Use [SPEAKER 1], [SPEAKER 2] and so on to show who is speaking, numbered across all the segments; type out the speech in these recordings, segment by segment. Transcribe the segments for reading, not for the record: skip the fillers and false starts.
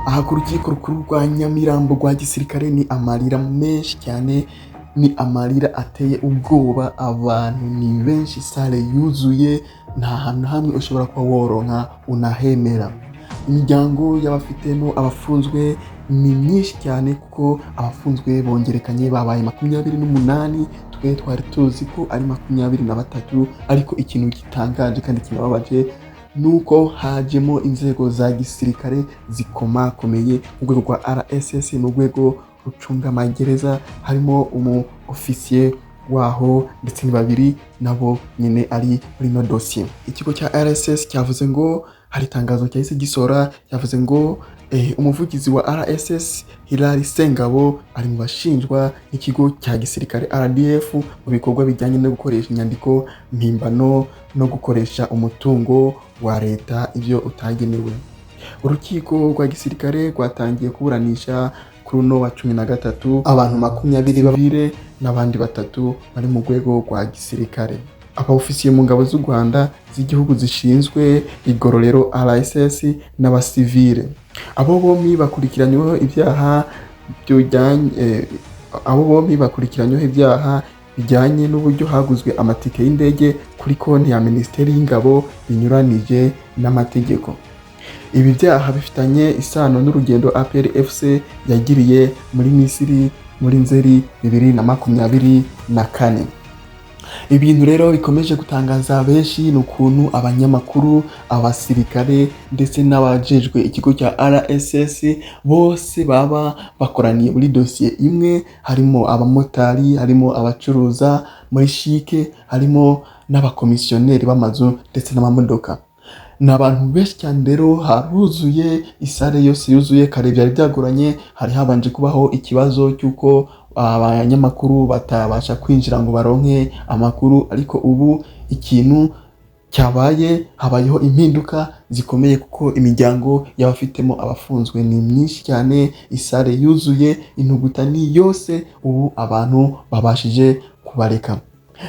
[SPEAKER 1] aha ku rukiko rukuru rwa Nyamirambo rwa gisirikare ni amarira menshi cyane, ni amarira ateye ubwoba, abantu ni benshi, sale yuzuye, nta hantu hamwe ushobora kuba woronka unahemera. Imiryango y'abafitemo abafunzwe ni myinshi cyane kuko abafunzwe bongerekanye babaye 28, twe twari tuzi ko ari 23, ariko ikintu gitangaje kandi kinababaje nuko hajemo inzego za gisirikare zikomakomeye, urwego rwa RSS n'urwego rucunga amagereza, harimo umu officier waho ndetse ni babiri nabo nyine ari muri no dossier. Ikigo cya RSS cyavuze ngo hari itangazo cyahise gisora, cyavuze ngo umuvugizi wa RSS Hilary Sengabo ari mu bashinjwa n'ikigo cya gisirikare RDF mu bikorwa bijyanye no gukoresha inyandiko mpimbano no gukoresha umutungo wa leta ibyo utagenewe. Urukiko rwa gisirikare rwatangiye kuburanisha kuri uno wa 13 abantu 22 n'abandi 3 bari mu rwego rwa gisirikare. Aba ofisiye mu ngabo z'u Rwanda z'igihugu zishinzwe igororero RSS n'abasivile. Abo bombi bakurikiranyweho ibyaha bijyanye n'uburyo haguzwe amatike y'indege kuri konti ya Minisiteri y'Ingabo binyuranije n'amategeko. Ibi byaha bifitanye isano n'urugendo APR FC yagiriye muri Misiri muri Nzeri 2024. Ibintu rero bikomeje gutangaza benshi n'ukuntu abanyamakuru, abasirikare ndetse n'abajejwe ikigo cya RSS bose baba bakoraniye muri dossier imwe, harimo abamotari, harimo abacuruza muri shike, harimo n'abakomisiyoneri b'amazu ndetse n'amamodoka. N'abantu benshi cyane rero, haruzuye, isare yose yuzuye. Kare byari byagoranye, hari habanje kubaho ikibazo cy'uko abanyamakuru batabasha kwinjira ngo baronke amakuru, ariko ubu ikintu cyabaye, habayeho impinduka zikomeye kuko imiryango y'abafitemo abafunzwe ni myinshi cyane, isare yuzuye, intuguta ni yose, ubu abantu babashije kubareka.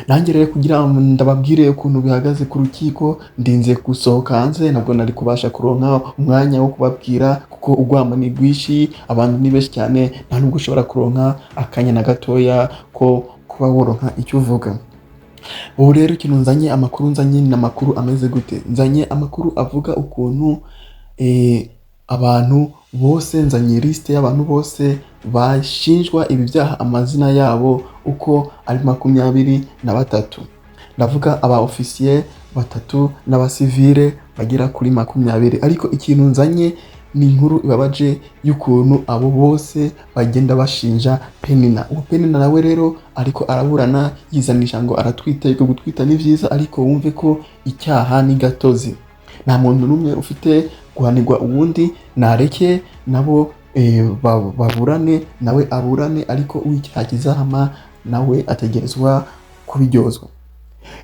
[SPEAKER 1] Nanjye rero kugira ndababwire ukuntu bihagaze ku rukiko, ndinze gusohoka hanze, nabwo nari kubasha kuronka umwanya wo kubabwira kuko ugwama ni rwishi, abantu ni benshi cyane, nta nubwo ushobora kuronka akanya na gatoya ko kuba woronka icyo uvuga. Ubu rero ikintu nzanye, amakuru nzanye ni amakuru ameze gute? Nzanye amakuru avuga ukuntu abantu bose, nzanye liste y'abantu bose bashinjwa ibi byaha, amazina yabo uko ari 23. Ndavuga aba officier 3 n'abasivile bagera kuri 20. Ariko ikintu nzanye ni inkuru ibabaje y'ukuntu abo bose bagenda bashinja Penina. Uwo Penina nawe rero ariko araburana yizanisha ngo aratwite, ko gutwita ni byiza, ariko wumve ko icyaha ni gatozi. Nta muntu numwe ufite guhanirwa uwundi, nareke nabo baburane, nawe aburane, ariko uw'icyaha kizahama nawe ategerezwa kubiryozwa.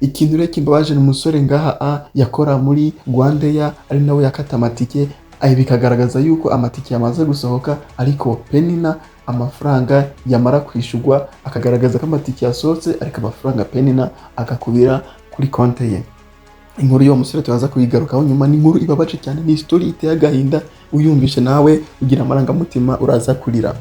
[SPEAKER 1] Ikintu rero kimbabaje n'umusore ngaha yakora muri Rwandair, ari nawe yakata amatike, bikagaragaza yuko amatike yamaze gusohoka, ariko Penina amafaranga yamara kwishurwa akagaragaza ko amatike yasohotse, ariko amafaranga Penina agakubira kuri konte ye. Inkuru yo musore tubaza kuyigarukaho nyuma, ni inkuru ibabaje cyane, ni story iteye agahinda, uyumvishe nawe ugira amarangamutima uraza kurira.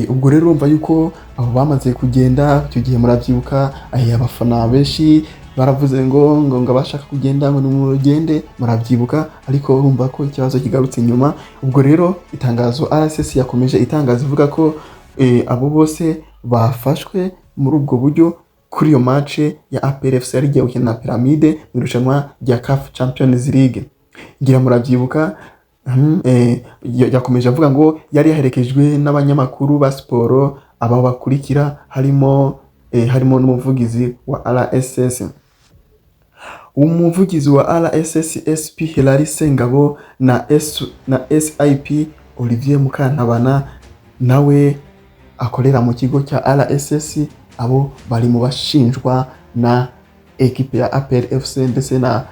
[SPEAKER 1] Ubwo rero urumva yuko abo bamaze kugenda, icyo gihe muravyibuka, abafana benshi baravuze ngo abashaka kugenda ngo nimugende, muravyibuka, ariko urumva ko ikibazo kigarutse inyuma. Ubwo rero itangazo RSS yakomeje itangaza ivuga ko abo bose bafashwe muri ubwo buryo kuri iyo match ya APR FC yari igiye gukina na Pyramide mu irushanwa rya CAF Champions League. Ngira muravyibuka, yakomeje avuga ngo yari yaherekejwe n'abanyamakuru ba siporo, aba bakurikira harimo n'umuvugizi wa RSS. Umuvugizi wa RSS SP Hilary Sengabo na SIP Olivier Mukantabana nawe akorera mu kigo cya RSS, abo bari mu bashinjwa na equipe ya APR FC ndetse na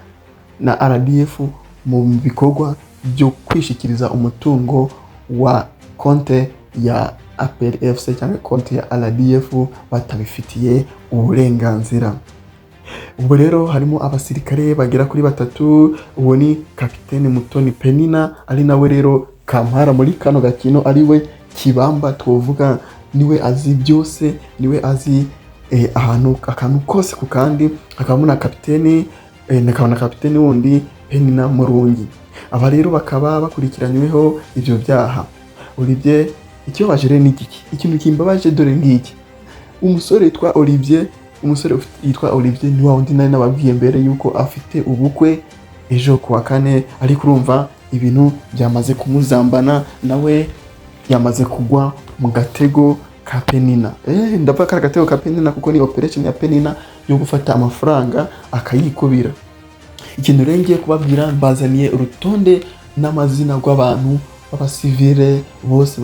[SPEAKER 1] RDF mu bikorwa byo kwishikiriza umutungo wa konte ya APR FC cyangwa konte ya RDF batabifitiye uburenganzira. Ubwo rero harimo abasirikare bagera kuri 3, uwo ni Kapiteni Mutoni Penina, ari nawe rero Kampara muri kano gakino ariwe kibamba twovuga, niwe azi byose, niwe azi akantu kose ku kandi. Hakabamo na kapiteni nakabona kapiteni wundi Penina Murungi. Aba rero bakaba bakurikiranyweho ivyo byaha. Olivier icyo bajere ni iki? Ikintu kimbabaje dore ngiki, umusore yitwa Olivier, yitwa Olivier ni wa wundi nari nababwiye mbere yuko afite ubukwe ejo kuwa kane, ariko urumva ibintu byamaze kumuzambana, nawe yamaze kugwa mu gatego ka Penina. Ndavuga ko gatego ka Penina kuko ni operation ya Penina yo gufata amafaranga akayikubira. Ikintu rero ngiye kubabwira, mbazaniye urutonde n'amazina rw'abantu b'abasivile bose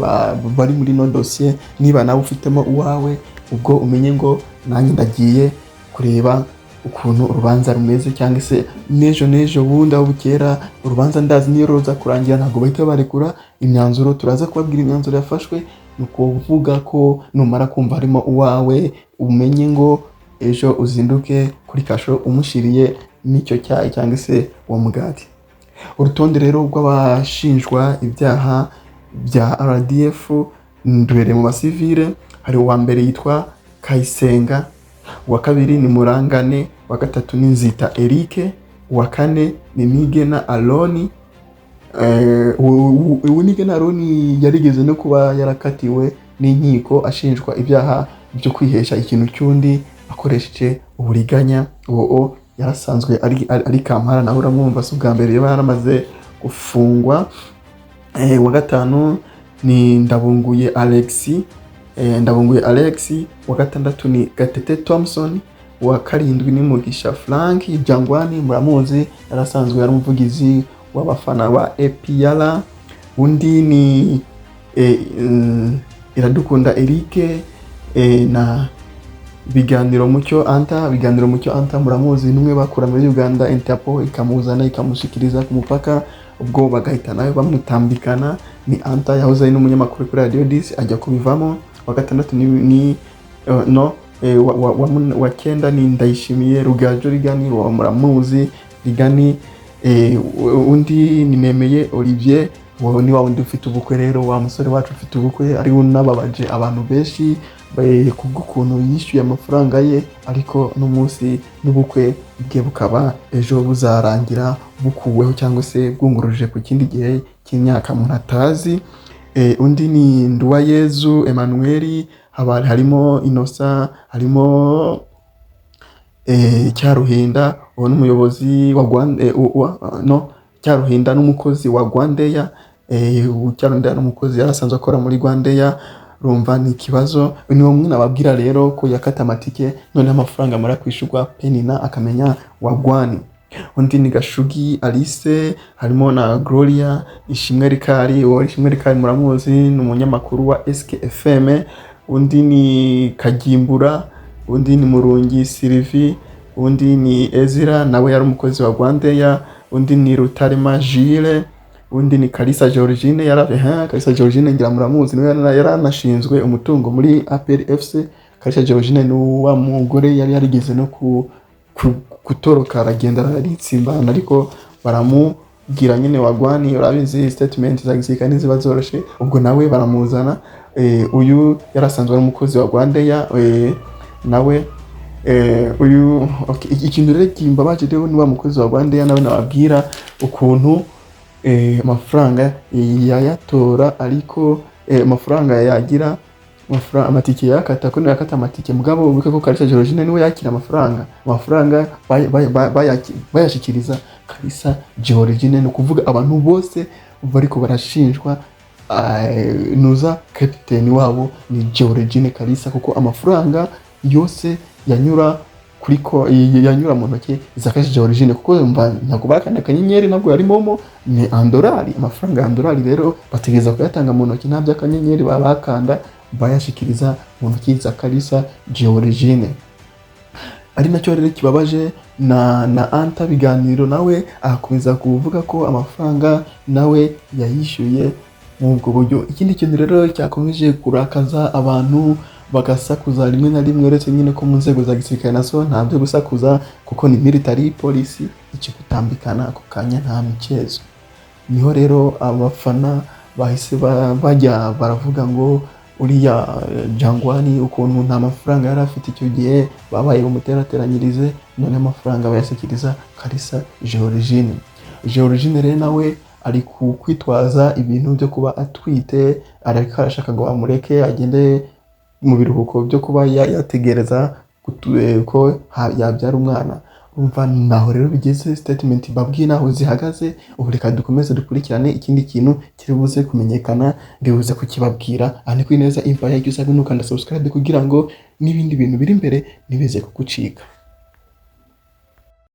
[SPEAKER 1] bari muri no dossier. Niba nawe ufitemo uwawe, ubwo umenye ngo nanjye ndagiye kureba ukuntu urubanza rumeze, cyangwa se nejo bundi aho bukera urubanza ndazi niyo roza kurangira ntabwo bahita barekura imyanzuro. Turaza kubabwira imyanzuro yafashwe, nuko uvuga ko numara kumva harimo uwawe umenye ngo ejo uzinduke kuri kasho umushiriye n'icyo cyayi cyangwa se uwo mugati. Urutonde rero rw'abashinjwa ibyaha bya RDF duhereye mu basivile. Hari uwa mbere yitwa Kayisenga, uwa kabiri ni Murangane, uwa gatatu ni Nzita Eric, uwa kane ni Nigena Aroni. Nigena Aroni yarigeze no kuba yarakatiwe n'inkiko ashinjwa ibyaha byo kwihesha ikintu cy'undi akoresheje uburiganya. Uwo yarasanzwe ari Kampara, naho uramwumva si ubwa mbere yaba yaramaze gufungwa. Uwa gatanu ni Ndabunguye Alex, uwa gatandatu ni Gatete Thompson, uwa karindwi ni Mugisha Frank Jangwani, muramuzi yarasanzwe yari umuvugizi w'abafana wa APR. Undi ni Iradukunda Eric na Biganiro Mucyo Anta muramuzi, numwe bakura muri Uganda Interpol ikamuzana ikamushikiriza ku mupaka, ubwo bagahita nawe bamutambikana. Ni Anta yahoze ari n'umunyamakuru kuri Radio 10 ajya kubivamo. Wa gatandatu ni wa kenda ni Ndayishimiye Rugajo Rigani, wa muramuzi Rigani. Undi ni Nemeye Olivier, ni wa wundi ufite ubukwe rero, wa musore wacu ufite ubukwe, ari unababaje abantu benshi kubw'ukuntu yishyuye amafaranga ye, ariko n'umunsi n'ubukwe bwe bukaba ejo buzarangira bukuweho cyangwa se bwunguruje ku kindi gihe cy'imyaka umuntu atazi. Undi ni Nduwayezu Emmanuel, harimo Innocent, harimo Cyaruhinda, uwo n'umuyobozi wa Rwanda Cyaruhinda n'umukozi wa Rwandeya. Cyaruhinda n'umukozi yarasanzwe akora muri Rwandeya. Rumva ni ikibazo, ni umwe nababwira rero ko yakata amatike none amafaranga amara kwishurwa Penina akamenya wagwani. Undi ni Gashugi Alice, harimo na Gloria Ishimwe Rikari, uwo Ishimwe Rikari muramuzi ni umunyamakuru wa SKFM. Undi ni Kagimbura, undi ni Murungi Sylvie, undi ni Ezira nawe yari umukozi wa Rwandeya. Undi ni Rutarema Gilles, undi ni Kalisa Georgine Kalisa Georgine ngira muramuzi niwe yaranashinzwe umutungo muri APR FC. Kalisa Georgine ni wa mugore yari yarigeze no kutoroka aragenda aritsimbana, ariko baramubwira nyine wagwani, urabizi statement za gisirikare ziba zoroshe, ubwo nawe baramuzana. Uyu yarasanzwe ari umukozi wa Rwandeya nawe. Uyu ikintu rero kimbabaje rero ni wa mukozi wa Rwandeya nawe nababwira ukuntu amafaranga yayatora, ariko amafaranga yagira amatike yakata ko yakata amatike mugabo ubike ko Kalisa Georgine niwe yakira amafaranga bayashikiriza Kalisa Georgine. No kuvuga abantu bose bariko barashinjwa nuza kapiteni wabo ni Georgine Kalisa, kuko amafaranga yose yanyura yanyura mu ntoki za Kalisa Georgine, kuko ntabwo bakana akanyenyeri nabwo yari momo ni andolari. Amafaranga ya andolari rero bategeza kuyatanga mu ntoki, ntabyo akanyenyeri babakanda bayashikiriza mu ntoki za Kalisa Georgine. Ari nacyo rero kibabaje na Anta Biganiro nawe akomeza kuvuga ko amafaranga nawe yayishyuye mu ubwo buryo. Ikindi kintu rero cyakomeje kurakaza abantu bagasakuza rimwe na rimwe, uretse nyine ko mu nzego za gisirikare naso ntabyo gusakuza kuko ni military police, ikikutambikana ako kanya nta mikezo. Niho rero abafana bahise bajya baravuga ngo uriya Jangwani ukuntu nta mafaranga yari afite icyo gihe, babaye bumuterateranyirize, none amafaranga bayashyikiriza Kalisa Georgine. Georgine rero nawe ari kwitwaza ibintu byo kuba atwite, ariko arashaka ngo amureke agende mu biruhuko byo kuba yategereza ko yabyara umwana. Umva naho rero bigeze statement babwiye naho zihagaze. Ubu reka dukomeze dukurikirane ikindi kintu kiri buze kumenyekana, ndibuze kukibabwira. Ani kuri Neza Info, yagiye usabwe nukanda subscribe kugira ngo n'ibindi bintu biri imbere nibize kugucika.